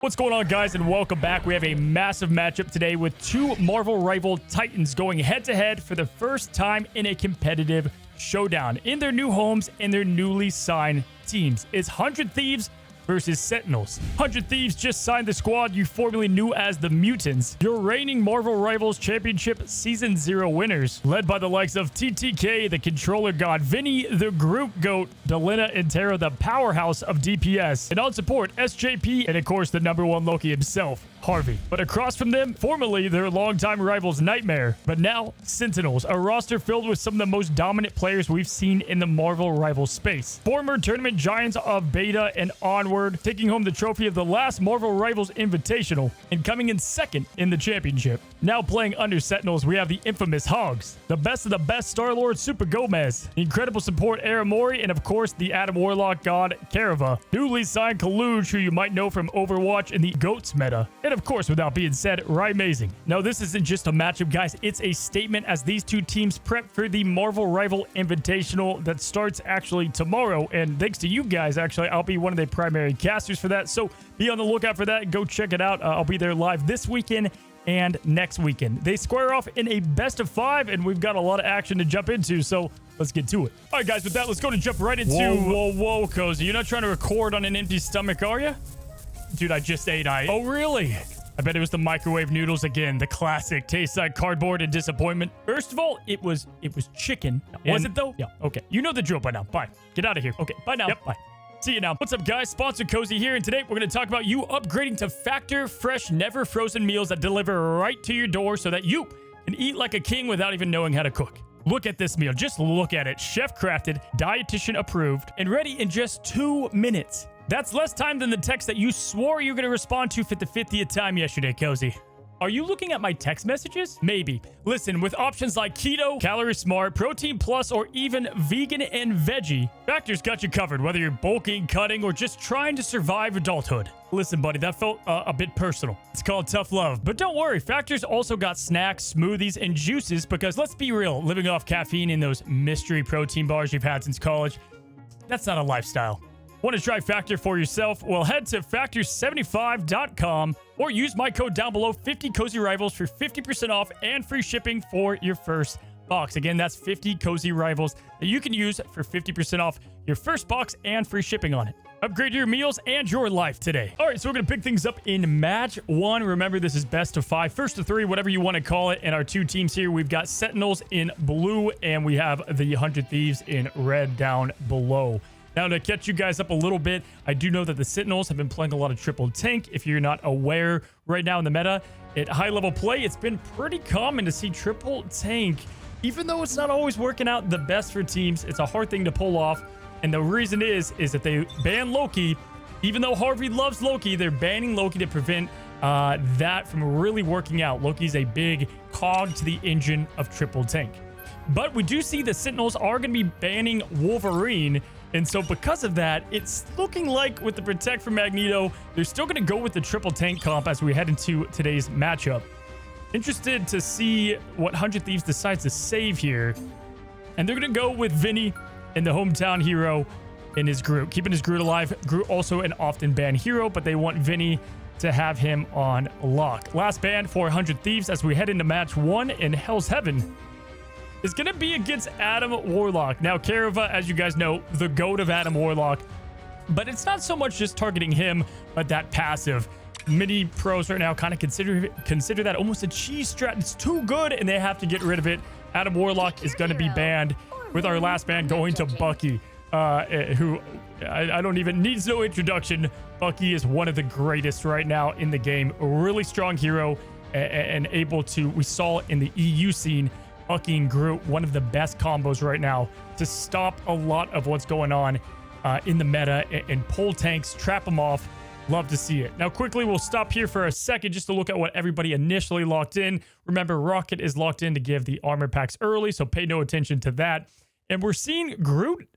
What's going on, guys, and welcome back. We have a massive matchup today with two Marvel rival Titans going head-to-head for the first time in a competitive showdown in their new homes and their newly signed teams. It's 100 Thieves versus Sentinels. 100 Thieves just signed the squad you formerly knew as the Mutants, your reigning Marvel Rivals Championship Season 0 winners, led by the likes of TTK, the Controller God, Vinny, the Group Goat, Delina, and Tara, the powerhouse of DPS, and on support, SJP, and of course, the #1 Loki himself, Harvey. But across from them, formerly their longtime rivals Nightmare, but now Sentinels, a roster filled with some of the most dominant players we've seen in the Marvel rival space. Former tournament giants of Beta and onward, taking home the trophy of the last Marvel Rivals Invitational and coming in second in the championship. Now playing under Sentinels, we have the infamous Hogs, the best of the best Star-Lord Super Gomez, the incredible support Aramori, and of course the Adam Warlock God Karava, newly signed Kaluj, who you might know from Overwatch in the GOATS meta. And of course, without being said, Amazing. Now, this isn't just a matchup, guys. It's a statement as these two teams prep for the Marvel Rival Invitational that starts actually tomorrow. And thanks to you guys, actually, I'll be one of the primary casters for that. So be on the lookout for that. Go check it out. I'll be there live this weekend and next weekend. They square off in a best of 5, and we've got a lot of action to jump into. So let's get to it. All right, guys, with that, let's go and jump right into... Whoa, Cozy. You're not trying to record on an empty stomach, are you? Dude, I just ate. Oh, really? I bet it was the microwave noodles again. The classic. Tastes like cardboard and disappointment. First of all, it was chicken. Was it, though? Yeah, okay. You know the drill by now. Bye. Get out of here. Okay, bye now. Yep, bye. See you now. What's up, guys? Sponsor Cozy here, and today we're going to talk about you upgrading to Factor Fresh, never frozen meals that deliver right to your door so that you can eat like a king without even knowing how to cook. Look at this meal. Just look at it. Chef crafted, dietitian approved, and ready in just 2 minutes. That's less time than the text that you swore you were going to respond to for the 50th time yesterday, Cozy. Are you looking at my text messages? Maybe. Listen, with options like Keto, Calorie Smart, Protein Plus, or even Vegan and Veggie, Factor's got you covered, whether you're bulking, cutting, or just trying to survive adulthood. Listen, buddy, that felt a bit personal. It's called tough love. But don't worry, Factor's also got snacks, smoothies, and juices because let's be real, living off caffeine in those mystery protein bars you've had since college, that's not a lifestyle. Want to try Factor for yourself? Well, head to factor75.com or use my code down below, 50 Cozy Rivals, for 50% off and free shipping for your first box. Again, that's 50 Cozy Rivals that you can use for 50% off your first box and free shipping on it. Upgrade your meals and your life today. All right, so we're going to pick things up in match 1. Remember, this is best of 5, first of 3, whatever you want to call it. And our two teams here, we've got Sentinels in blue and we have the 100 Thieves in red down below. Now, to catch you guys up a little bit, I do know that the Sentinels have been playing a lot of triple tank. If you're not aware right now in the meta, at high-level play, it's been pretty common to see triple tank. Even though it's not always working out the best for teams, it's a hard thing to pull off. And the reason is that they ban Loki. Even though Harvey loves Loki, they're banning Loki to prevent that from really working out. Loki's a big cog to the engine of triple tank. But we do see the Sentinels are going to be banning Wolverine. And so because of that, it's looking like with the Protect from Magneto, they're still going to go with the triple tank comp as we head into today's matchup. Interested to see what 100 Thieves decides to save here. And they're going to go with Vinny and the hometown hero in his Groot, keeping his Groot alive. Groot also an often banned hero, but they want Vinny to have him on lock. Last ban for 100 Thieves as we head into match 1 in Hell's Heaven is going to be against Adam Warlock. Now, Karava, as you guys know, the GOAT of Adam Warlock. But it's not so much just targeting him, but that passive. Many pros right now kind of consider that almost a cheese strat. It's too good, and they have to get rid of it. Adam Warlock is going to be banned, with our last ban going to Bucky, who I don't even needs no introduction. Bucky is one of the greatest right now in the game. A really strong hero and able to, we saw it in the EU scene, Bucky and Groot, one of the best combos right now to stop a lot of what's going on in the meta and pull tanks, trap them off. Love to see it. Now, quickly, we'll stop here for a second just to look at what everybody initially locked in. Remember, Rocket is locked in to give the armor packs early, so pay no attention to that. And we're seeing Groot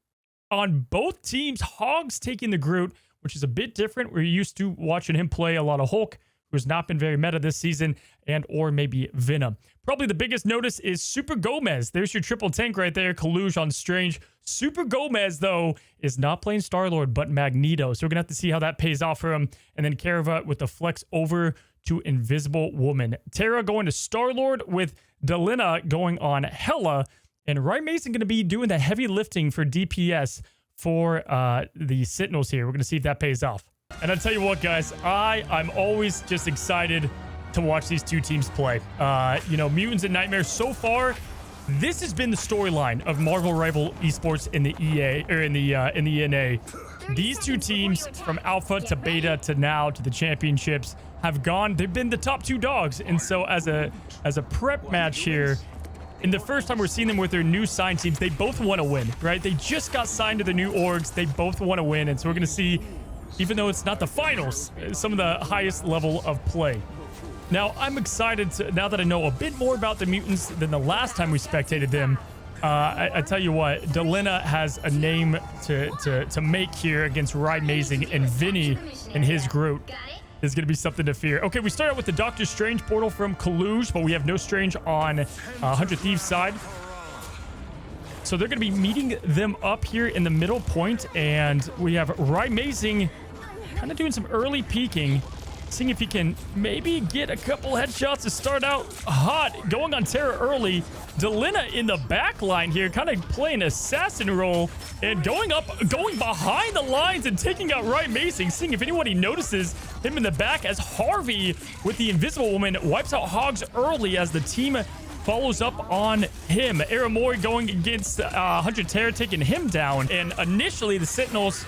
on both teams. Hogs taking the Groot, which is a bit different. We're used to watching him play a lot of Hulk. who's not been very meta this season, and or maybe Venom. Probably the biggest notice is Super Gomez. There's your triple tank right there. Kaluj on Strange. Super Gomez, though, is not playing Star-Lord, but Magneto. So we're going to have to see how that pays off for him. And then Karava with the flex over to Invisible Woman. Terra going to Star-Lord with Delina going on Hela. And Ryan Mason going to be doing the heavy lifting for DPS for the Sentinels here. We're going to see if that pays off. And I'll tell you what, guys, I'm always just excited to watch these two teams play. You know, Mutants and Nightmares so far, this has been the storyline of Marvel Rival Esports in the EA or in the ENA. These two teams from alpha to beta to now to the championships have gone, they've been the top two dogs. And so as a prep match here, in the first time we're seeing them with their new signed teams, they both want to win, right? They just got signed to the new orgs. They both want to win. And so we're going to see, even though it's not the finals, some of the highest level of play. Now, I'm excited now that I know a bit more about the Mutants than the last time we spectated them. I tell you what, Delina has a name to make here against Ryan Mazing, and Vinny and his group is going to be something to fear. Okay, we start out with the Doctor Strange portal from Kaluj, but we have no Strange on 100 Thieves side. So they're going to be meeting them up here in the middle point, and we have Ryan Mazing kind of doing some early peeking, seeing if he can maybe get a couple headshots to start out hot, going on Terra early. Delina in the back line here, kind of playing assassin role and going behind the lines and taking out Ryan Mason, seeing if anybody notices him in the back as Harvey with the Invisible Woman wipes out Hogs early as the team follows up on him. Aramori going against 100 Terra, taking him down. And initially the Sentinels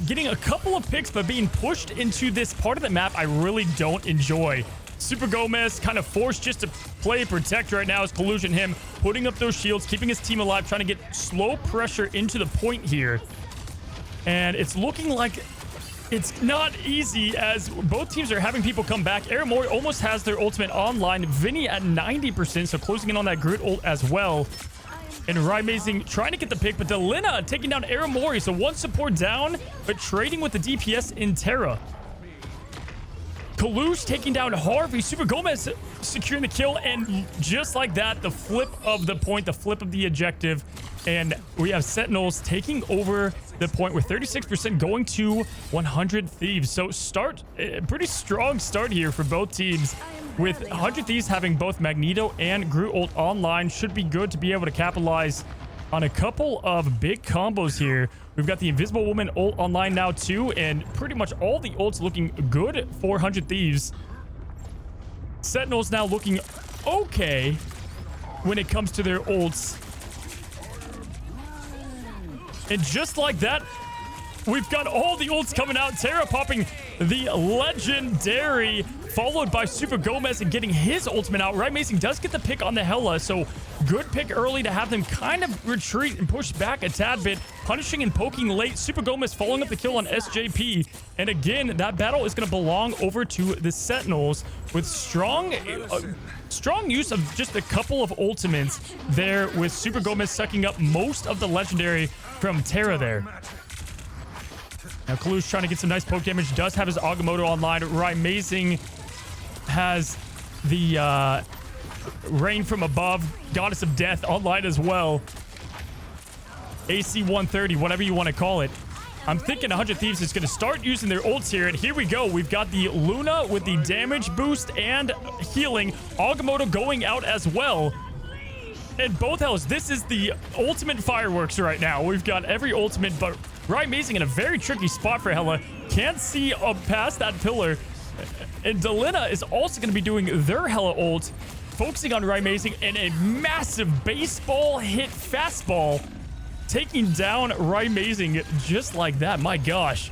getting a couple of picks, but being pushed into this part of the map I really don't enjoy. Super Gomez kind of forced just to play protect right now as Collusion him, putting up those shields, keeping his team alive, trying to get slow pressure into the point here. And it's looking like it's not easy as both teams are having people come back. Aramori almost has their ultimate online. Vinny at 90%, so closing in on that Groot ult as well. And Ryan Mazing trying to get the pick, but Delina taking down Aramori. So one support down, but trading with the DPS in Terra. Kalush taking down Harvey. Super Gomez securing the kill. And just like that, the flip of the point, the flip of the objective. And we have Sentinels taking over the point with 36% going to 100 Thieves. So a pretty strong start here for both teams. With 100 Thieves having both Magneto and Groot ult online, should be good to be able to capitalize on a couple of big combos here. We've got the Invisible Woman ult online now too, and pretty much all the ults looking good for 100 Thieves. Sentinels now looking okay when it comes to their ults. And just like that, we've got all the ults coming out. Terra popping the legendary, followed by Super Gomez and getting his ultimate out. Ryan Mason does get the pick on the Hela, so good pick early to have them kind of retreat and push back a tad bit, punishing and poking late. Super Gomez following up the kill on SJP. And again, that battle is going to belong over to the Sentinels with strong use of just a couple of ultimates there, with Super Gomez sucking up most of the legendary from Terra there. Now, Kalush trying to get some nice poke damage. Does have his Agamotto online. Ryan Mazing has the Rain from Above, Goddess of Death online as well. AC 130, whatever you want to call it. I'm thinking 100 Thieves is going to start using their ults here. And here we go. We've got the Luna with the damage boost and healing. Agamotto going out as well. And both hells, this is the ultimate fireworks right now. We've got every ultimate, but Ryan Mazing in a very tricky spot for Hela. Can't see past that pillar. And Delina is also going to be doing their Hela ult, focusing on Ryan Mazing, and a massive baseball hit fastball, taking down Ryan Mazing just like that. My gosh.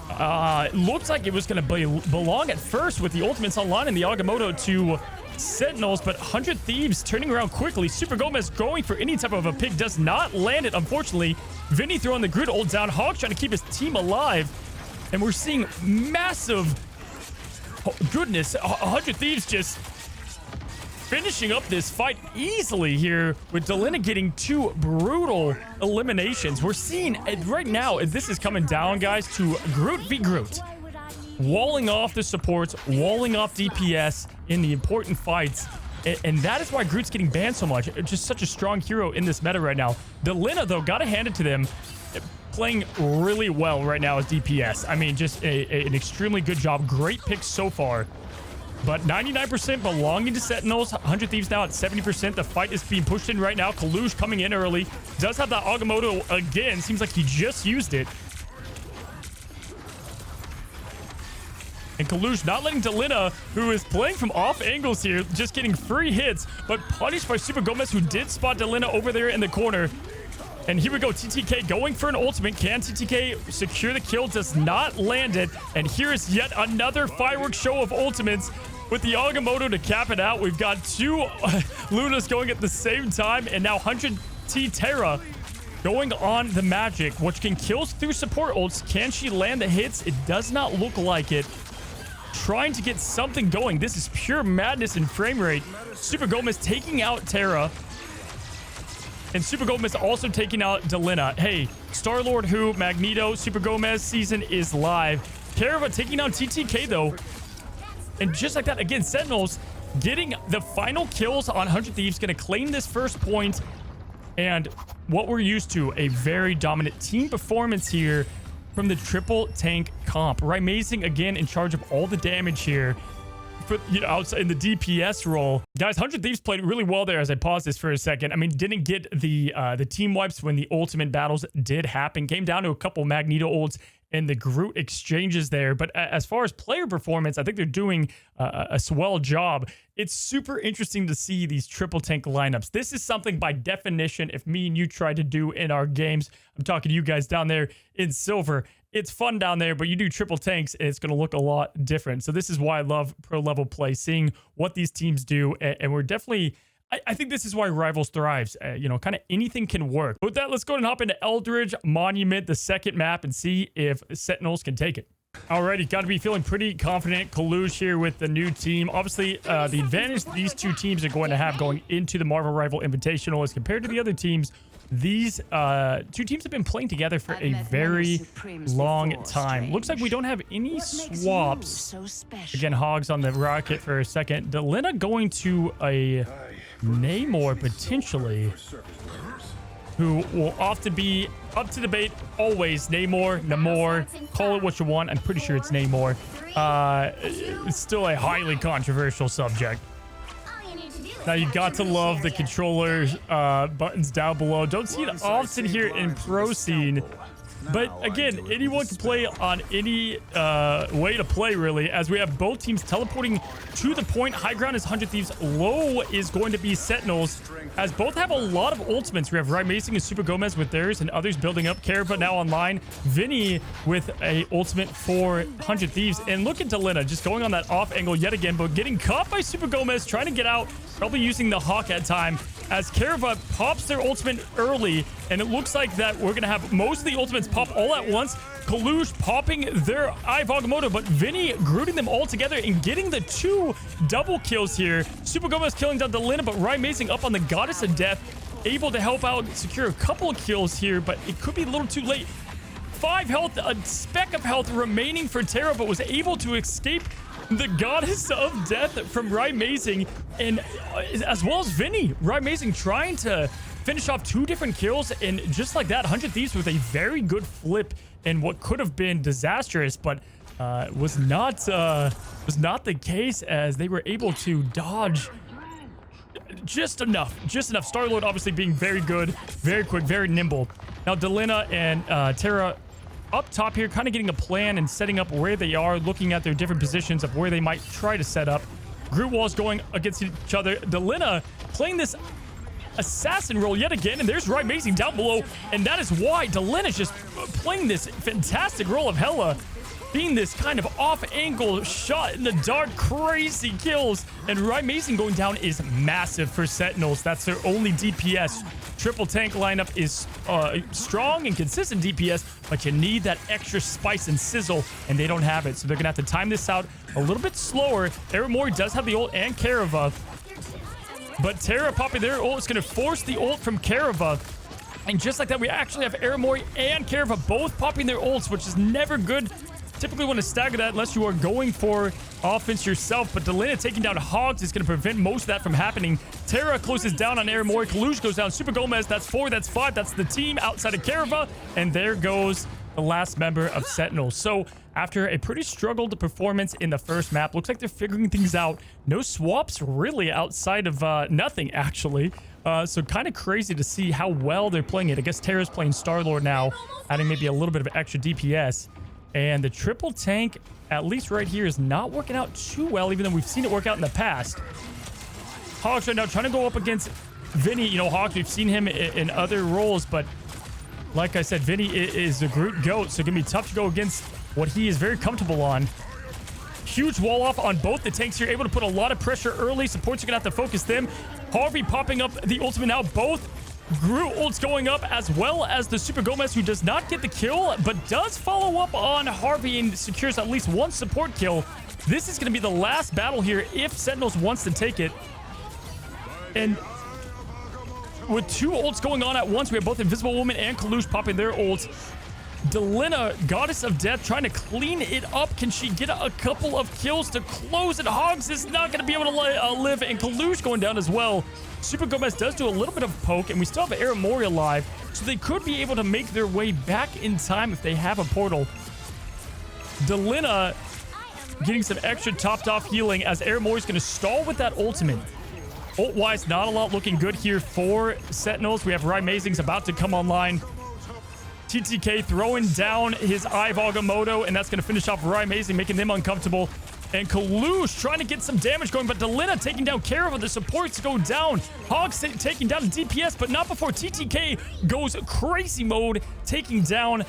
It looks like it was going to belong at first with the ultimates online and the Agamotto to Sentinels, but 100 Thieves turning around quickly. Super Gomez going for any type of a pick, does not land it, unfortunately. Vinny throwing the Groot ult down. Hog trying to keep his team alive. And we're seeing massive... Oh, goodness, 100 Thieves just finishing up this fight easily here, with Delina getting two brutal eliminations. We're seeing right now, this is coming down, guys, to Groot v. Groot. walling off the supports, walling off DPS in the important fights. And that is why Groot's getting banned so much. Just such a strong hero in this meta right now. Delina, though, gotta hand it to them. Playing really well right now as DPS. I mean, just an extremely good job. Great pick so far. But 99% belonging to Sentinels. 100 Thieves now at 70%. The fight is being pushed in right now. Kalush coming in early. Does have that Agamotto again. Seems like he just used it. And Kalush not letting Delina, who is playing from off angles here, just getting free hits, but punished by Super Gomez, who did spot Delina over there in the corner. And here we go, TTK going for an ultimate. Can TTK secure the kill? Does not land it. And here is yet another fireworks show of ultimates with the Agamotto to cap it out. We've got two Lunas going at the same time, and now 100T Terra going on the Magic, which can kill through support ults. Can she land the hits? It does not look like it. Trying to get something going. This is pure madness in frame rate. Super Gomez taking out Terra. And Super Gomez also taking out Delina. Hey, Star-Lord Who, Magneto, Super Gomez season is live. Karava taking out TTK, though. And just like that, again, Sentinels getting the final kills on 100 Thieves. Going to claim this first point. And what we're used to, a very dominant team performance here from the triple tank comp. Amazing again in charge of all the damage here. For, you know, outside in the DPS role. Guys, 100 Thieves played really well there as I pause this for a second. I mean, didn't get the team wipes when the ultimate battles did happen. Came down to a couple Magneto ults and the Groot exchanges there. But as far as player performance, I think they're doing a swell job. It's super interesting to see these triple tank lineups. This is something by definition, if me and you try to do in our games, I'm talking to you guys down there in silver, it's fun down there, but you do triple tanks and it's going to look a lot different. So this is why I love pro level play, seeing what these teams do. And we're definitely, I think this is why Rivals thrives. You know, kind of anything can work. With that, let's go and hop into Eldridge Monument, the second map, and see if Sentinels can take it. Alrighty, got to be feeling pretty confident. Kalush here with the new team. Obviously, the advantage these two teams are going to have going into the Marvel Rival Invitational as compared to the other teams. These two teams have been playing together for a very long time. Looks like we don't have any swaps. Again, Hogs on the rocket for a second. Delina going to a Namor potentially, who will often be up to debate always. Namor, call it what you want. I'm pretty sure it's Namor. It's still a highly controversial subject. Now, you got to love the controller buttons down below. Don't see it often here in Pro Scene. But again, anyone can play on any way to play, really, as we have both teams teleporting to the point. High ground is 100 Thieves. Low is going to be Sentinels, as both have a lot of ultimates. We have Amazing and Super Gomez with theirs, and others building up. Karava now online. Vinny with a ultimate for 100 Thieves. And look at Delina just going on that off angle yet again, but getting caught by Super Gomez, trying to get out, probably using the Hawk at time, as Karava pops their ultimate early. And it looks like that we're going to have most of the ultimates pop all at once. Kalush popping their Eye of Agamotto, but Vinny grooting them all together and getting the two double kills here. Super Gomez killing down Delina, but Amazing up on the Goddess of Death, able to help out, secure a couple of kills here, but it could be a little too late. 5 health, a speck of health remaining for Terra, but was able to escape the Goddess of Death from Amazing, and as well as Vinny. Amazing trying to finish off 2 different kills, and just like that, 100 Thieves with a very good flip in what could have been disastrous, but was not the case, as they were able to dodge just enough. Star-Lord obviously being very good, very quick, very nimble. Now Delina and Terra up top here, kind of getting a plan and setting up where they are, looking at their different positions of where they might try to set up. Groot walls going against each other. Delina playing this assassin role yet again, and there's Amazing down below, and that is why Delina's just playing this fantastic role of Hela, being this kind of off-angle shot in the dark, crazy kills, and Amazing going down is massive for Sentinels. That's their only DPS. Triple tank lineup is strong and consistent DPS, but you need that extra spice and sizzle, and they don't have it, so they're gonna have to time this out a little bit slower. Eramori does have the ult and Karava, but Terra popping their ult is going to force the ult from Karava. And just like that, we actually have Eramori and Karava both popping their ults, which is never good typically want to stagger that unless you are going for offense yourself. But Delina taking down Hogs is going to prevent most of that from happening. Terra closes down on Aramori. Kalush goes down. Super Gomez, that's 4, that's 5. That's the team outside of Karava. And there goes the last member of Sentinels. So after a pretty struggled performance in the first map, looks like they're figuring things out. No swaps really outside of nothing, actually. So kind of crazy to see how well they're playing it. I guess Terra's playing Star-Lord now, adding maybe a little bit of extra DPS. And the triple tank, at least right here, is not working out too well, even though we've seen it work out in the past. Hogs right now trying to go up against Vinny. You know, Hogs, we've seen him in other roles, but like I said, Vinny is a Groot GOAT, so it's going to be tough to go against what he is very comfortable on. Huge wall off on both the tanks here, able to put a lot of pressure early. Supports are going to have to focus them. Harvey popping up the ultimate now. Both Groot ults going up, as well as the Super Gomez, who does not get the kill, but does follow up on Harvey and secures at least one support kill. This is going to be the last battle here if Sentinels wants to take it. And with 2 ults going on at once, we have both Invisible Woman and Kalush popping their ults. Delina, Goddess of Death, trying to clean it up. Can she get a couple of kills to close it? Hogs is not going to be able to live, and Kalush going down as well. Super Gomez does do a little bit of poke, and we still have Aramori alive, so they could be able to make their way back in time if they have a portal. Delina getting some extra topped off healing as Aramori is going to stall with that ultimate. Ult-wise, not a lot looking good here for Sentinels. We have Raimazing's about to come online. TTK throwing down his Eve Agamotto, and that's going to finish off Raimazing, making them uncomfortable. And Kalush trying to get some damage going, but Delina taking down Karava. The supports go down. Hogs taking down DPS, but not before TTK goes crazy mode, taking down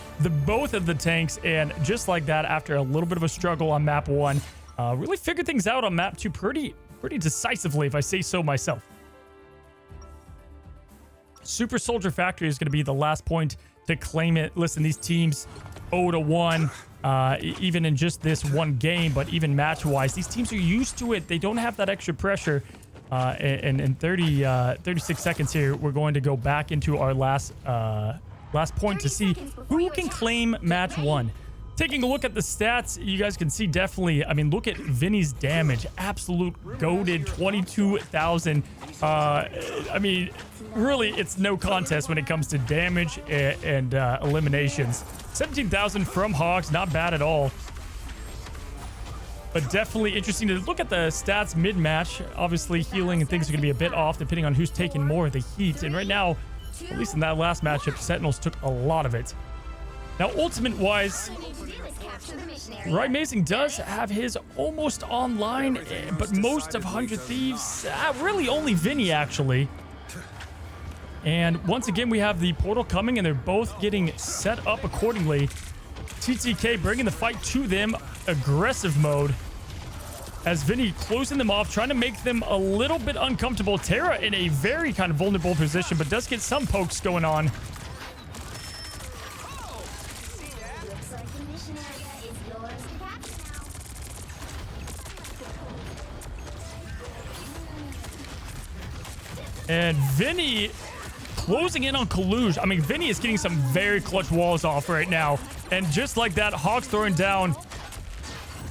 both of the tanks. And just like that, after a little bit of a struggle on map 1, really figured things out on map 2 pretty decisively, if I say so myself. Super Soldier Factory is going to be the last point to claim it. Listen, these teams 0-1, even in just this one game, but even match-wise, these teams are used to it. They don't have that extra pressure. And in 36 seconds here, we're going to go back into our last point to see who can claim match 1. Taking a look at the stats, you guys can see definitely, I mean, look at Vinny's damage. Absolute goated 22,000. I mean, really, it's no contest when it comes to damage and eliminations. 17,000 from Hogs, not bad at all. But definitely interesting to look at the stats mid-match. Obviously, healing and things are going to be a bit off depending on who's taking more of the heat. And right now, at least in that last matchup, Sentinels took a lot of it. Now, ultimate-wise, Raimazing does have his almost online, but most of 100 Thieves, really only Vinny, actually. And once again, we have the portal coming, and they're both getting set up accordingly. TTK bringing the fight to them, aggressive mode, as Vinny closing them off, trying to make them a little bit uncomfortable. Terra in a very kind of vulnerable position, but does get some pokes going on. And Vinny closing in on Kalush. I mean, Vinny is getting some very clutch walls off right now. And just like that, Hogs throwing down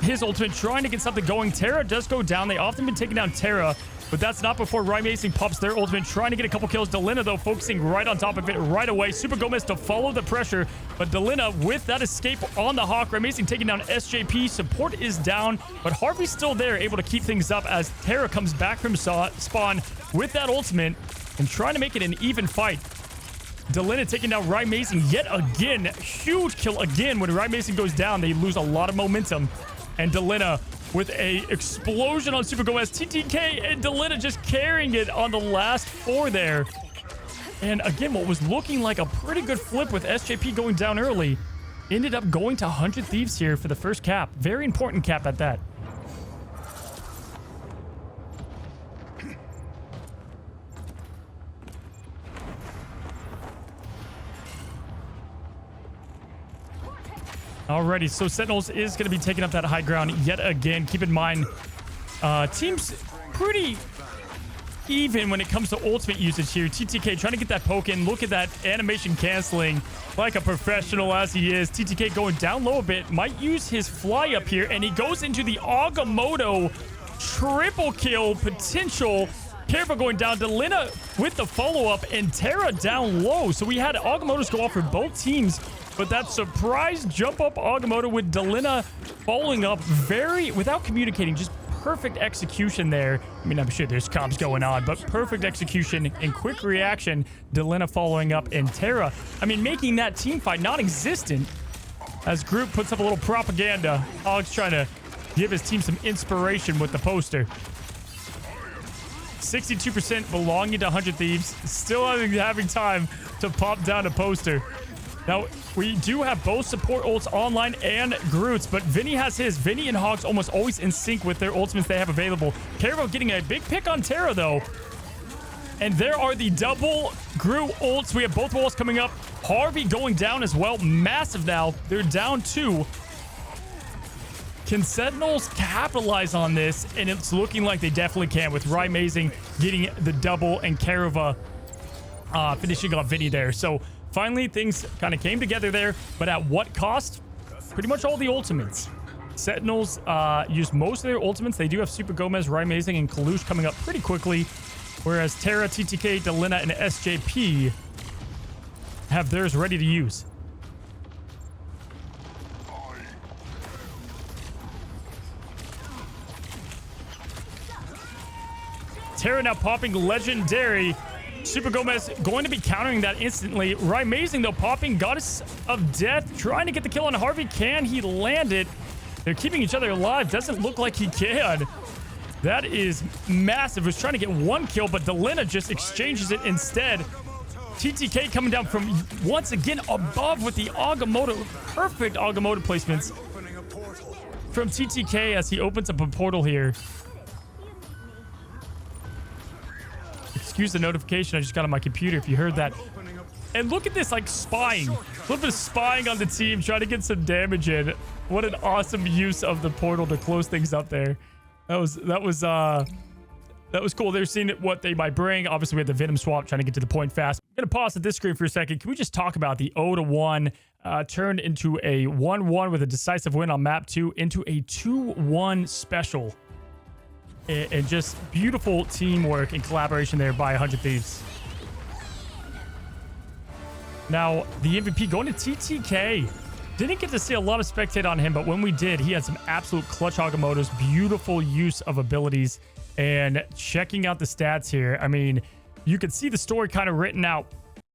his ultimate, trying to get something going. Terra does go down. They often been taking down Terra, but that's not before Raimazing pops their ultimate, trying to get a couple kills. Delina, though, focusing right on top of it right away. Super Gomez to follow the pressure, but Delina with that escape on the Hawk. Raimazing taking down SJP. Support is down, but Harvey's still there, able to keep things up as Terra comes back from spawn with that ultimate and trying to make it an even fight. Delina taking down Raimazing yet again. Huge kill again. When Raimazing goes down, they lose a lot of momentum. And Delina with a explosion on Super Gomez. TTK and Delina just carrying it on the last 4 there. And again, what was looking like a pretty good flip with SJP going down early ended up going to 100 Thieves here for the first cap. Very important cap at that. Alrighty, so Sentinels is going to be taking up that high ground yet again. Keep in mind, teams pretty even when it comes to ultimate usage here. TTK trying to get that poke in. Look at that animation canceling like a professional as he is. TTK going down low a bit. Might use his fly up here, and he goes into the Agamotto triple kill potential. Careful going down. Delina with the follow-up, and Terra down low. So we had Agamottos go off for both teams, but that surprise jump up Agamotto with Delina following up without communicating, just perfect execution there. I mean, I'm sure there's comps going on, but perfect execution and quick reaction. Delina following up, and Terra, I mean, making that team fight non-existent as Group puts up a little propaganda. Hogs trying to give his team some inspiration with the poster. 62% belonging to 100 Thieves. Still having time to pop down a poster. Now, we do have both support ults online and Groots, but Vinny has his. Vinny and Hogs almost always in sync with their ultimates they have available. Caravel getting a big pick on Terra, though. And there are the double Groot ults. We have both walls coming up. Harvey going down as well. Massive now. They're down 2. Can Sentinels capitalize on this? And it's looking like they definitely can, with Rymazing getting the double and Carava finishing off Vinny there. So finally, things kind of came together there, but at what cost? Pretty much all the ultimates. Sentinels use most of their ultimates. They do have Super Gomez, Rymazing, and Kalush coming up pretty quickly, whereas Terra, TTK, Delina, and SJP have theirs ready to use. Terra now popping Legendary. Super Gomez going to be countering that instantly. Rymazing, though, popping Goddess of Death, trying to get the kill on Harvey. Can he land it? They're keeping each other alive. Doesn't look like he can. That is massive. Was trying to get one kill, but Delina just exchanges it instead. TTK coming down from, once again, above with the Agamotto. Perfect Agamotto placements from TTK as he opens up a portal here. Excuse the notification I just got on my computer if you heard that. And look at this, like, spying. A little bit of spying on the team, trying to get some damage in. What an awesome use of the portal to close things up there. That was cool. They're seeing what they might bring. Obviously, we had the Venom swap, trying to get to the point fast. I'm going to pause at this screen for a second. Can we just talk about the 0-1 turned into a 1-1 with a decisive win on map 2 into a 2-1 special? And just beautiful teamwork and collaboration there by 100 Thieves. Now, the MVP going to TTK. Didn't get to see a lot of spectate on him, but when we did, he had some absolute clutch Agamottos. Beautiful use of abilities. And checking out the stats here, I mean, you could see the story kind of written out.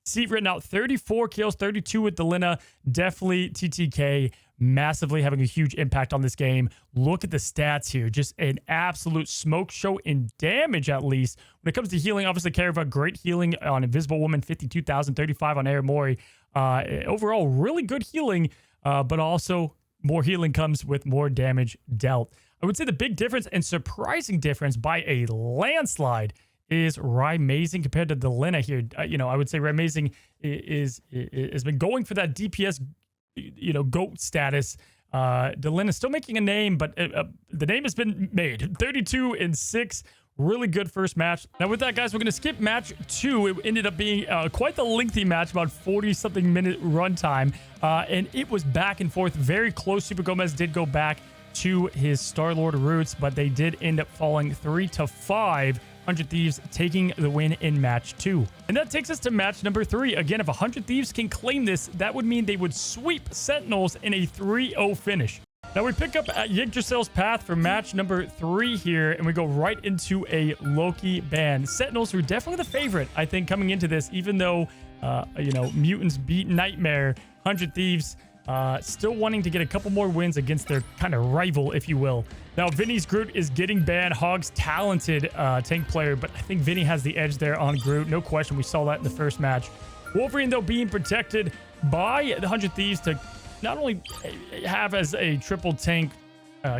See it written out. 34 kills, 32 with Delina. Definitely TTK massively having a huge impact on this game. Look at the stats here. Just an absolute smoke show in damage, at least. When it comes to healing, obviously, Carava, great healing on Invisible Woman, 52,000, 35 on Aramori. Overall, really good healing, but also more healing comes with more damage dealt. I would say the big difference and surprising difference by a landslide is Rymazing compared to Delina here. I would say Rymazing has been going for that DPS, GOAT status. Delina still making a name, but the name has been made. 32-6. Really good first match. Now with that, guys, we're going to skip match 2. It ended up being quite the lengthy match, about 40-something minute runtime. And it was back and forth, very close. Super Gomez did go back to his Star-Lord roots, but they did end up falling 3-5. 100 Thieves taking the win in match 2. And that takes us to match number 3. Again, if 100 Thieves can claim this, that would mean they would sweep Sentinels in a 3-0 finish. Now we pick up at Yggdrasil's path for match number 3 here, and we go right into a Loki ban. Sentinels were definitely the favorite, I think, coming into this, even though, Mutants beat Nightmare. 100 Thieves still wanting to get a couple more wins against their kind of rival, if you will. Now, Vinny's Groot is getting banned. Hog's talented tank player, but I think Vinny has the edge there on Groot. No question. We saw that in the first match. Wolverine, though, being protected by the 100 Thieves to not only have as a triple tank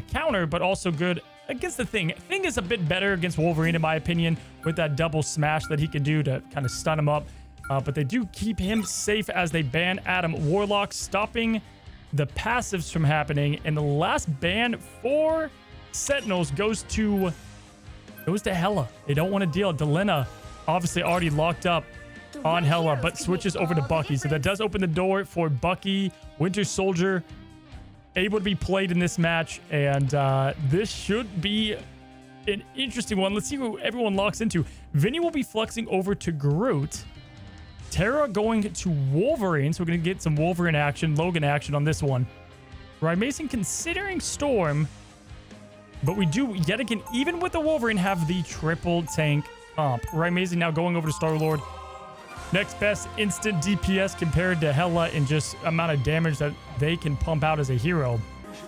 counter, but also good against the Thing. Thing is a bit better against Wolverine, in my opinion, with that double smash that he can do to kind of stun him up. But they do keep him safe as they ban Adam Warlock, stopping the passives from happening. And the last ban for Sentinels goes to Goes to Hella. They don't want to deal. Delina obviously already locked up on Hella, but switches over to Bucky. So that does open the door for Bucky, Winter Soldier, able to be played in this match. And this should be an interesting one. Let's see who everyone locks into. Vinny will be flexing over to Groot. Tara going to Wolverine. So we're going to get some Wolverine action, Logan action on this one. Ryan Mason considering Storm. But we do, yet again, even with the Wolverine, have the triple tank comp. Ryan Mason now going over to Star-Lord. Next best instant DPS compared to Hela in just amount of damage that they can pump out as a hero.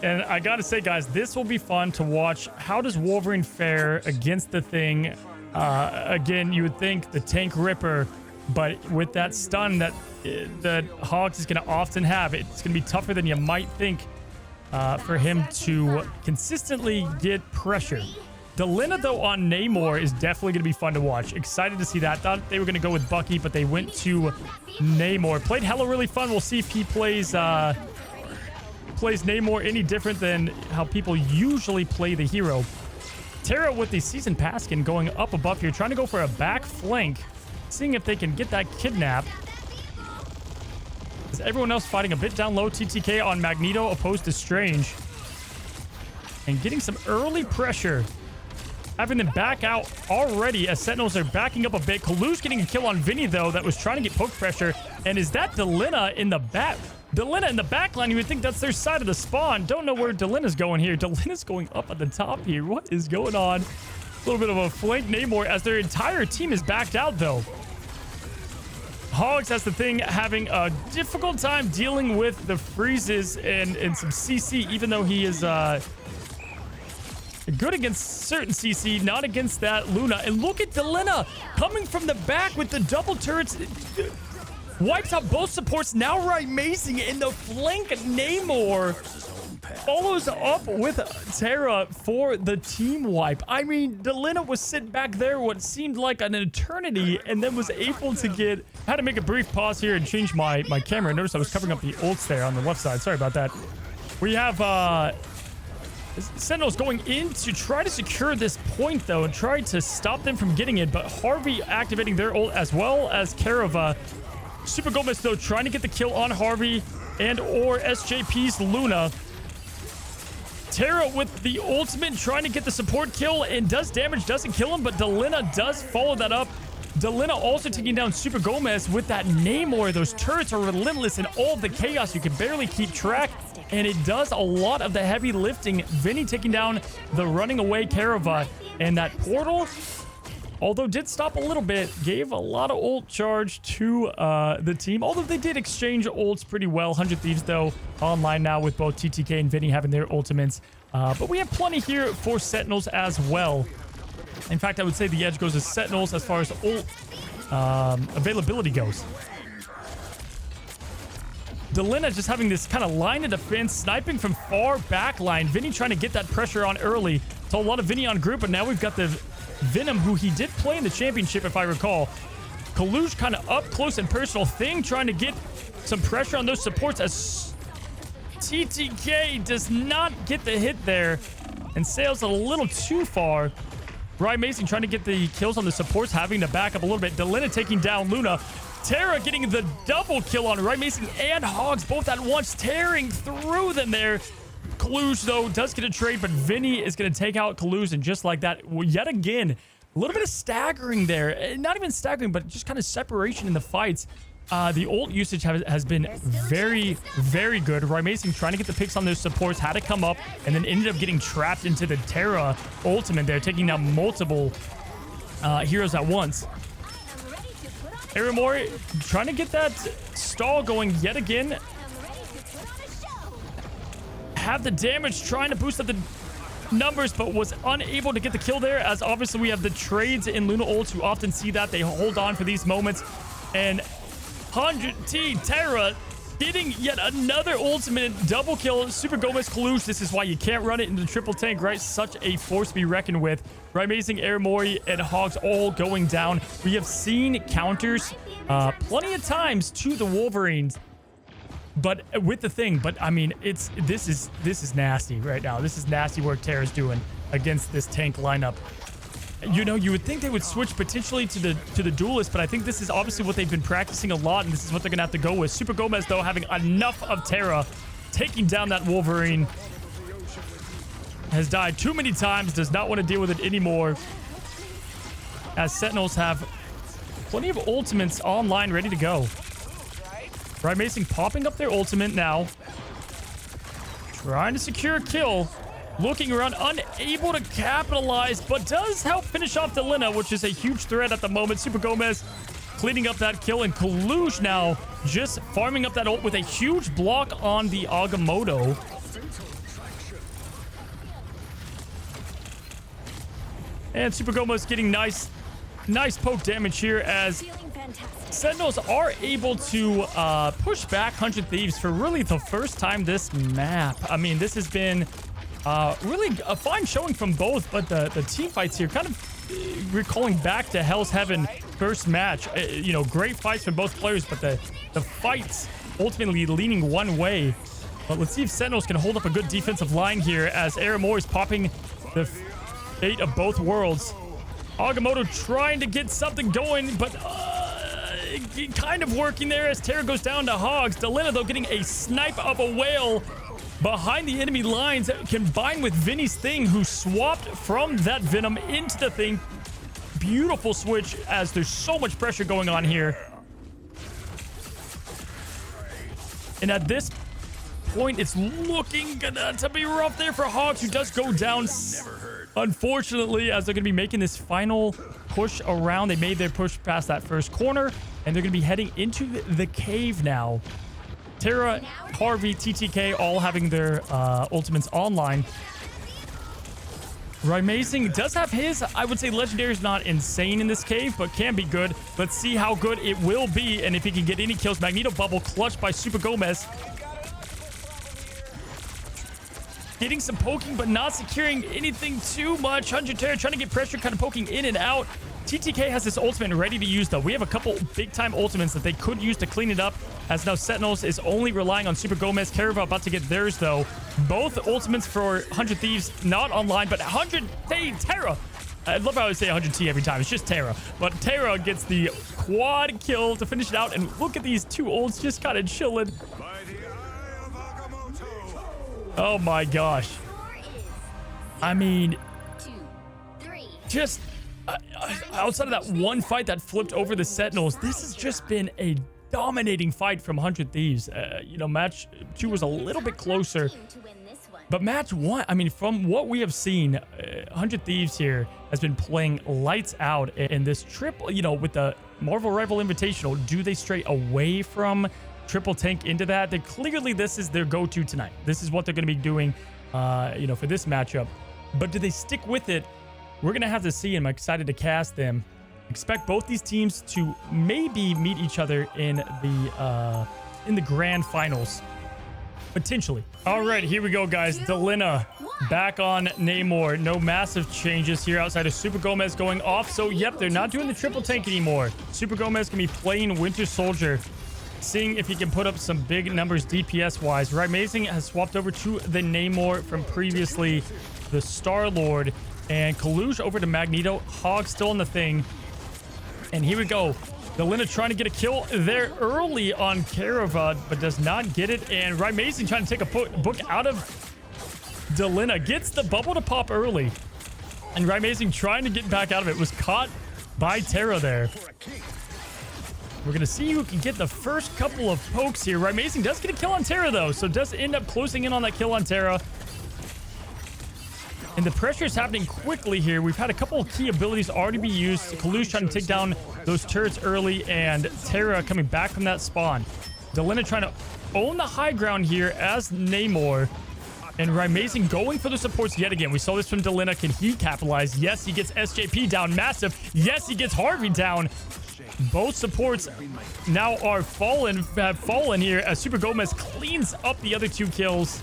And I gotta say, guys, this will be fun to watch. How does Wolverine fare against the Thing? Again, you would think the Tank Ripper, but with that stun that Hogs is gonna often have, it's gonna be tougher than you might think for him to consistently get pressure. Delina, though, on Namor is definitely going to be fun to watch. Excited to see that. Thought they were going to go with Bucky, but they went to Namor. Played Hella really fun. We'll see if he plays Namor any different than how people usually play the hero. Tara with the Season Pass skin going up above here, trying to go for a back flank, seeing if they can get that kidnap. Is everyone else fighting a bit down low? TTK on Magneto opposed to Strange. And getting some early pressure. Having them back out already as Sentinels are backing up a bit. Kalush getting a kill on Vinny, though, that was trying to get poke pressure. And is that Delina in the back? Delina in the back line, you would think that's their side of the spawn. Don't know where Delina's going here. Delina's going up at the top here. What is going on? A little bit of a flank Namor as their entire team is backed out, though. Hogs has the Thing having a difficult time dealing with the freezes and some CC, even though he is good against certain CC, not against that Luna. And look at Delina coming from the back with the double turrets. Wipes out both supports. Now Ryan Mason in the flank. Namor follows up with Tara for the team wipe. I mean, Delina was sitting back there what seemed like an eternity and then was able to get... Had to make a brief pause here and change my camera. Notice I was covering up the ults there on the left side. Sorry about that. We have Sentinels going in to try to secure this point, though, and try to stop them from getting it. But Harvey activating their ult as well as Karava. Super Gomez, though, trying to get the kill on Harvey and or SJP's Luna. Tara with the ultimate trying to get the support kill and does damage, doesn't kill him, but Delina does follow that up. Delina also taking down Super Gomez with that Namor. Those turrets are relentless in all the chaos. You can barely keep track, and it does a lot of the heavy lifting. Vinny taking down the running away Karava, and that portal, although did stop a little bit, gave a lot of ult charge to the team, although they did exchange ults pretty well. 100 Thieves, though, online now with both TTK and Vinny having their ultimates. But we have plenty here for Sentinels as well. In fact, I would say the edge goes to Sentinels as far as ult availability goes. Delina just having this kind of line of defense, sniping from far back line. Vinny trying to get that pressure on early. So a lot of Vinny on group, but now we've got the Venom, who he did play in the championship, if I recall. Kalush kind of up close and personal. Thing trying to get some pressure on those supports as TTK does not get the hit there and sails a little too far. Ryan Mason trying to get the kills on the supports, having to back up a little bit. Delina taking down Luna. Tara getting the double kill on Ryan Mason and Hogs both at once, tearing through them there. Kalush, though, does get a trade, but Vinny is going to take out Kalush, and just like that, yet again, a little bit of staggering there. Not even staggering, but just kind of separation in the fights. The ult usage has been very, very good. Ryan Mason trying to get the picks on those supports, had to come up, and then ended up getting trapped into the Tara ultimate there, taking down multiple heroes at once. Aramori trying to get that stall going yet again. Have the damage, trying to boost up the numbers, but was unable to get the kill there, as obviously we have the trades in Luna ults. You often see that. They hold on for these moments. And 100T Terra getting yet another ultimate double kill. Super Gomez Kalush. This is why you can't run it into triple tank, right? Such a force to be reckoned with. Right, amazing Aramori and Hogs all going down. We have seen counters plenty of times to the Wolverines, but with the Thing. But I mean, this is nasty right now. This is nasty work Tara's doing against this tank lineup. You know, you would think they would switch potentially to the duelist, but I think this is obviously what they've been practicing a lot, and this is what they're gonna have to go with. Super Gomez, though, having enough of Terra, taking down that Wolverine. Has died too many times, does not want to deal with it anymore. As Sentinels have plenty of ultimates online ready to go. Right, Mason popping up their ultimate now. Trying to secure a kill. Looking around, unable to capitalize, but does help finish off Delina, which is a huge threat at the moment. Super Gomez cleaning up that kill, and Kalush now just farming up that ult with a huge block on the Agamotto. And Super Gomez getting nice poke damage here as Sentinels are able to push back 100 Thieves for really the first time this map. I mean, this has been really a fine showing from both, but the team fights here kind of recalling back to Hell's Heaven first match. You know, great fights from both players, but the fights ultimately leaning one way. But let's see if Sentinels can hold up a good defensive line here as Aramore is popping the fate of both worlds. Agamotto trying to get something going, but kind of working there as Terra goes down to Hogs. Delina, though, getting a snipe of a whale behind the enemy lines, combined with Vinny's Thing, who swapped from that Venom into the Thing. Beautiful switch as there's so much pressure going on here. And at this point, it's looking to be rough there for Hogs, who does go down. Unfortunately, as they're going to be making this final push around. They made their push past that first corner, and they're going to be heading into the cave now. Terra, Harvey, TTK all having their ultimates online. Rymazing does have his. I would say Legendary is not insane in this cave, but can be good. Let's see how good it will be, and if he can get any kills. Magneto Bubble clutched by Super Gomez. Getting some poking, but not securing anything too much. 100 Terra trying to get pressure, kind of poking in and out. TTK has this ultimate ready to use, though. We have a couple big-time ultimates that they could use to clean it up, as now Sentinels is only relying on Super Gomez. Caravel about to get theirs, though. Both ultimates for 100 Thieves not online, but 100 Terra. I love how I say 100T every time. It's just Terra. But Terra gets the quad kill to finish it out, and look at these two ults just kind of chilling. Oh my gosh. I mean, just outside of that one fight that flipped over the Sentinels, this has just been a dominating fight from 100 Thieves. You know, match 2 was a little bit closer, but match 1, I mean, from what we have seen, 100 Thieves here has been playing lights out in this triple, you know, with the Marvel Rival Invitational. Do they stray away from triple tank into that? They clearly, this is their go-to tonight. This is what they're going to be doing, you know, for this matchup. But do they stick with it? We're going to have to see. I'm excited to cast them. Expect both these teams to maybe meet each other in the grand finals. Potentially. All right, here we go, guys. Delina back on Namor. No massive changes here outside of Super Gomez going off. So, yep, they're not doing the triple tank anymore. Super Gomez can be playing Winter Soldier, seeing if he can put up some big numbers DPS-wise. Rymazing has swapped over to the Namor from previously the Star-Lord. And Kalush over to Magneto. Hog still in the Thing. And here we go. Delina trying to get a kill there early on Caravad, but does not get it. And Rymazing trying to take a book out of Delina. Gets the bubble to pop early. And Rymazing trying to get back out of it. Was caught by Terra there. We're going to see who can get the first couple of pokes here. Rymazing does get a kill on Terra, though. So does end up closing in on that kill on Terra. And the pressure is happening quickly here. We've had a couple of key abilities already be used. Kalush trying to take down those turrets early, and Terra coming back from that spawn. Delina trying to own the high ground here as Namor. And Rymazing going for the supports yet again. We saw this from Delina. Can he capitalize? Yes, he gets SJP down. Massive. Yes, he gets Harvey down. Both supports now have fallen here as Super Gomez cleans up the other 2 kills.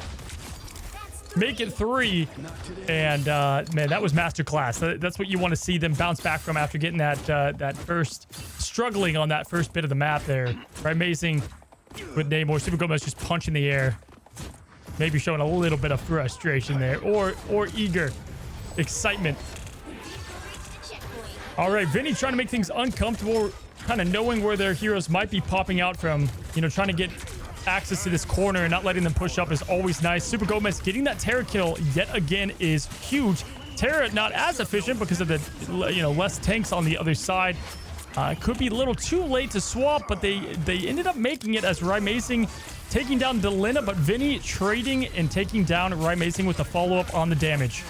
Make it 3. And man, that was masterclass. That's what you want to see them bounce back from after getting that first, struggling on that first bit of the map there. Rymazing with Namor. Super Gomez just punching the air. Maybe showing a little bit of frustration there, or eager excitement. All right, Vinny trying to make things uncomfortable, kind of knowing where their heroes might be popping out from. You know, trying to get access to this corner and not letting them push up is always nice. Super Gomez getting that Terra kill yet again is huge. Terra not as efficient because of the, you know, less tanks on the other side. Could be a little too late to swap, but they ended up making it as Rymazing taking down Delina, but Vinny trading and taking down Rymazing with a follow-up on the damage.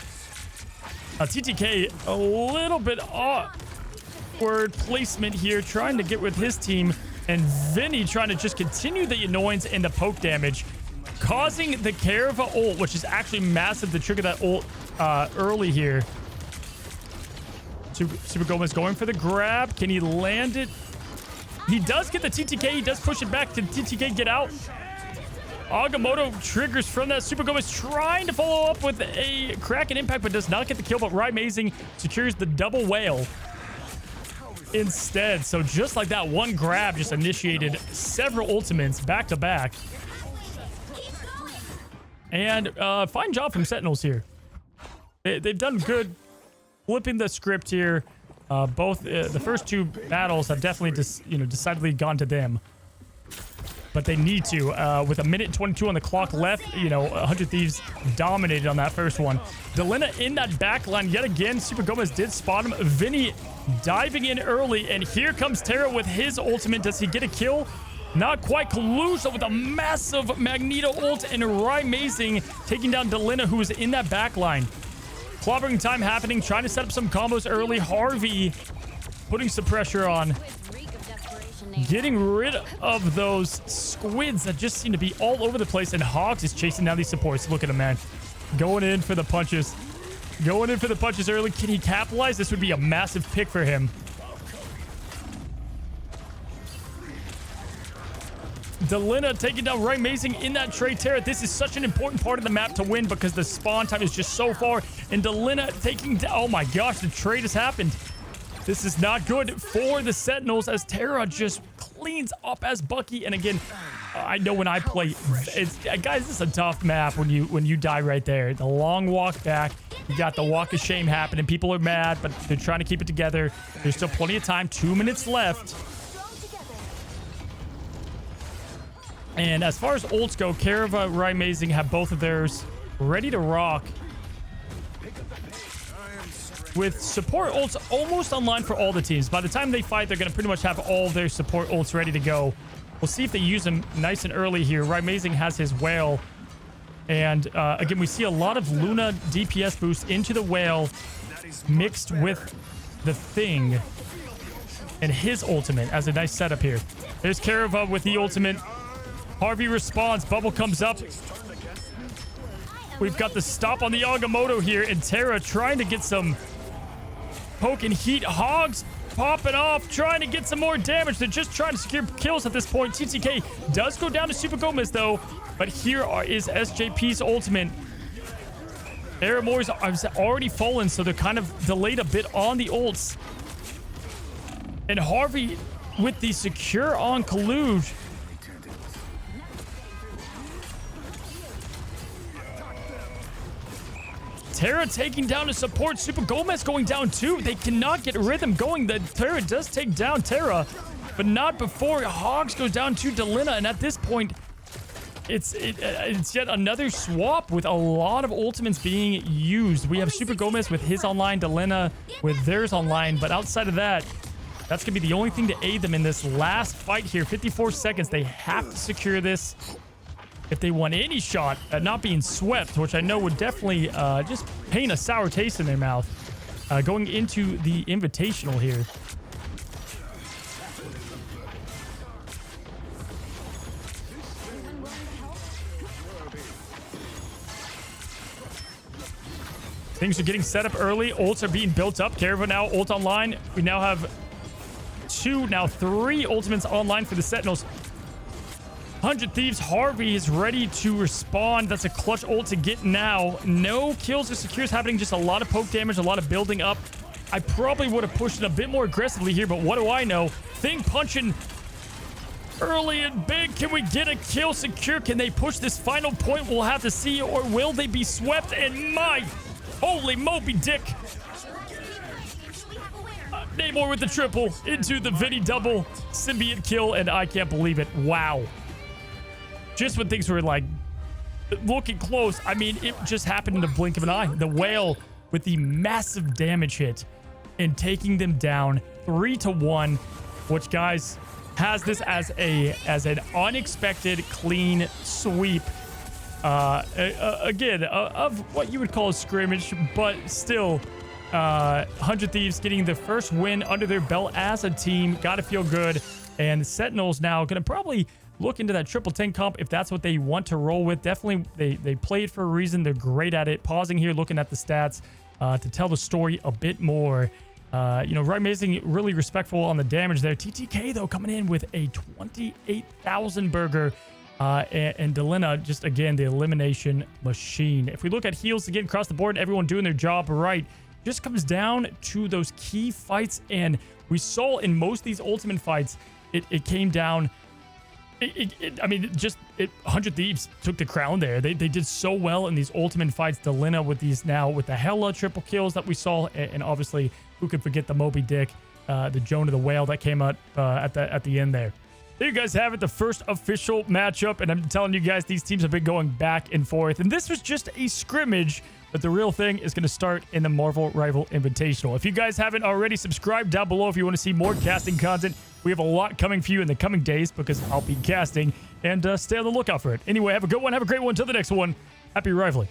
TTK, a little bit awkward placement here, trying to get with his team, and Vinny trying to just continue the annoyance and the poke damage, causing the Karava ult, which is actually massive to trigger that ult early here. Super Gomez going for the grab. Can he land it? He does get the TTK. He does push it back. Can TTK get out? Agamotto triggers from that. Super Gomez trying to follow up with a Kraken impact, but does not get the kill. But Rymazing secures the double whale instead. So just like that, one grab just initiated several ultimates back to back. And fine job from Sentinels here. They've done good flipping the script here. Both the first two battles have definitely decidedly gone to them. But they need to. With a minute 22 on the clock left, 100 Thieves dominated on that first one. Delina in that back line yet again. Super Gomez did spot him. Vinny diving in early, and here comes Terra with his ultimate. Does he get a kill? Not quite. Kalusa with a massive Magneto ult, and Rymazing taking down Delina, who is in that back line. Clobbering time happening, trying to set up some combos early. Harvey putting some pressure on. Getting rid of those squids that just seem to be all over the place, and Hogs is chasing down these supports. Look at him, man. Going in for the punches. Going in for the punches early. Can he capitalize? This would be a massive pick for him. Delina taking down Rymazing in that trade Terra. This is such an important part of the map to win because the spawn time is just so far. And Delina taking down... Oh my gosh, the trade has happened. This is not good for the Sentinels as Terra just cleans up as Bucky. And again, I know when I play... guys, this is a tough map when you die right there. The long walk back. You got the walk of shame happening. People are mad, but they're trying to keep it together. There's still plenty of time. 2 minutes left. And as far as ults go, Karava, Rymazing have both of theirs ready to rock. With support ults almost online for all the teams. By the time they fight, they're going to pretty much have all their support ults ready to go. We'll see if they use them nice and early here. Rymazing has his whale. And again, we see a lot of Luna DPS boost into the whale mixed with the thing and his ultimate as a nice setup here. There's Karava with the ultimate. Harvey responds. Bubble comes up. We've got the stop on the Agamotto here, and Terra trying to get some poke and heat. Hogs popping off, trying to get some more damage. They're just trying to secure kills at this point. TTK does go down to Super Gomez, though, but here is SJP's ultimate. Aramore's already fallen, so they're kind of delayed a bit on the ults. And Harvey with the secure on Kaluj. Terra taking down a support. Super Gomez going down too. They cannot get rhythm going. The Terra does take down Terra, but not before Hogs goes down to Delina. And at this point, it's yet another swap with a lot of ultimates being used. We have Super Gomez with his online, Delina with theirs online. But outside of that, that's going to be the only thing to aid them in this last fight here. 54 seconds. They have to secure this if they want any shot at not being swept, which I know would definitely just paint a sour taste in their mouth going into the invitational here. Things are getting set up early. Ults are being built up. Karava now ult online. We now have 3 ultimates online for the Sentinels. 100 Thieves. Harvey is ready to respond. That's a clutch ult to get now. No kills or secures happening. Just a lot of poke damage, a lot of building up. I probably would have pushed it a bit more aggressively here, but what do I know? Thing punching early and big. Can we get a kill secure? Can they push this final point? We'll have to see. Or will they be swept? And my holy Moby Dick. Namor with the triple into the Vinny double symbiote kill, and I can't believe it. Wow. Just when things were like looking close, I mean, it just happened in the blink of an eye. The whale with the massive damage hit and taking them down 3-1, which, guys, has this as an unexpected clean sweep. Again, of what you would call a scrimmage, but still, 100 Thieves getting the first win under their belt as a team. Gotta feel good. And the Sentinels now gonna probably look into that triple 10 comp if that's what they want to roll with. Definitely, they play it for a reason. They're great at it. Pausing here, looking at the stats to tell the story a bit more. You know, right, amazing, really respectful on the damage there. TTK, though, coming in with a 28,000 burger. And Delina, just again, the elimination machine. If we look at heals again across the board, everyone doing their job right, just comes down to those key fights. And we saw in most of these ultimate fights, it came down. I mean, 100 Thieves took the crown there. They did so well in these ultimate fights. Delina with these now, with the hella triple kills that we saw. And obviously, who could forget the Moby Dick, the Jonah the Whale that came out at the end there. There you guys have it, the first official matchup, and I'm telling you guys, these teams have been going back and forth, and this was just a scrimmage, but the real thing is going to start in the Marvel Rival Invitational. If you guys haven't already, subscribe down below if you want to see more casting content. We have a lot coming for you in the coming days because I'll be casting, and stay on the lookout for it. Anyway, have a good one, have a great one. Until the next one, happy rivaling.